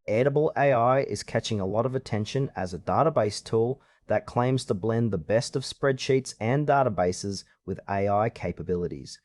Airtable AI is catching a lot of attention as a database tool that claims to blend the best of spreadsheets and databases with AI capabilities.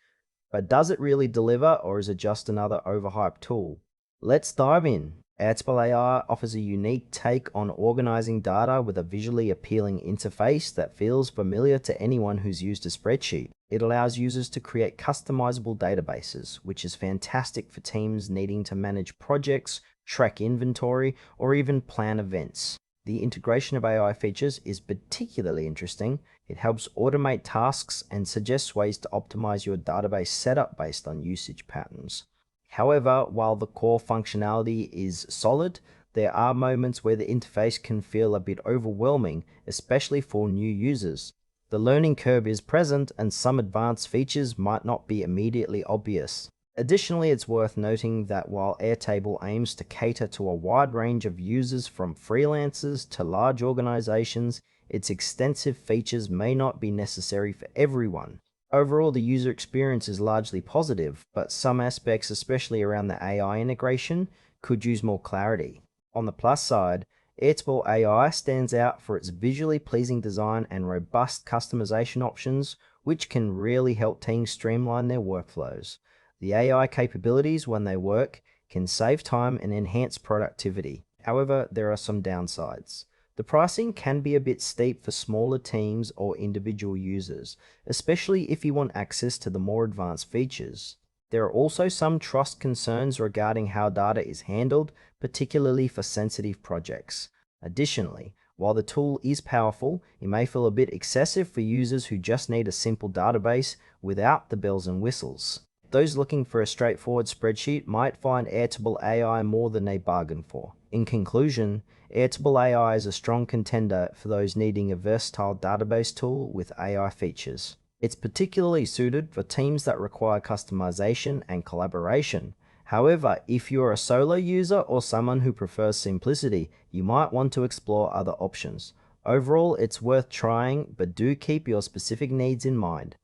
But does it really deliver, or is it just another overhyped tool? Let's dive in. Airtable AI offers a unique take on organizing data with a visually appealing interface that feels familiar to anyone who's used a spreadsheet. It allows users to create customizable databases, which is fantastic for teams needing to manage projects, track inventory, or even plan events. The integration of AI features is particularly interesting. It helps automate tasks and suggests ways to optimize your database setup based on usage patterns. However, while the core functionality is solid, there are moments where the interface can feel a bit overwhelming, especially for new users. The learning curve is present and some advanced features might not be immediately obvious. Additionally, it's worth noting that while Airtable aims to cater to a wide range of users from freelancers to large organizations, its extensive features may not be necessary for everyone. Overall, the user experience is largely positive, but some aspects, especially around the AI integration, could use more clarity. On the plus side, Airtable AI stands out for its visually pleasing design and robust customization options, which can really help teams streamline their workflows. The AI capabilities, when they work, can save time and enhance productivity. However, there are some downsides. The pricing can be a bit steep for smaller teams or individual users, especially if you want access to the more advanced features. There are also some trust concerns regarding how data is handled, particularly for sensitive projects. Additionally, while the tool is powerful, it may feel a bit excessive for users who just need a simple database without the bells and whistles. Those looking for a straightforward spreadsheet might find Airtable AI more than they bargain for. In conclusion, Airtable AI is a strong contender for those needing a versatile database tool with AI features. It's particularly suited for teams that require customization and collaboration. However, if you're a solo user or someone who prefers simplicity, you might want to explore other options. Overall, it's worth trying, but do keep your specific needs in mind.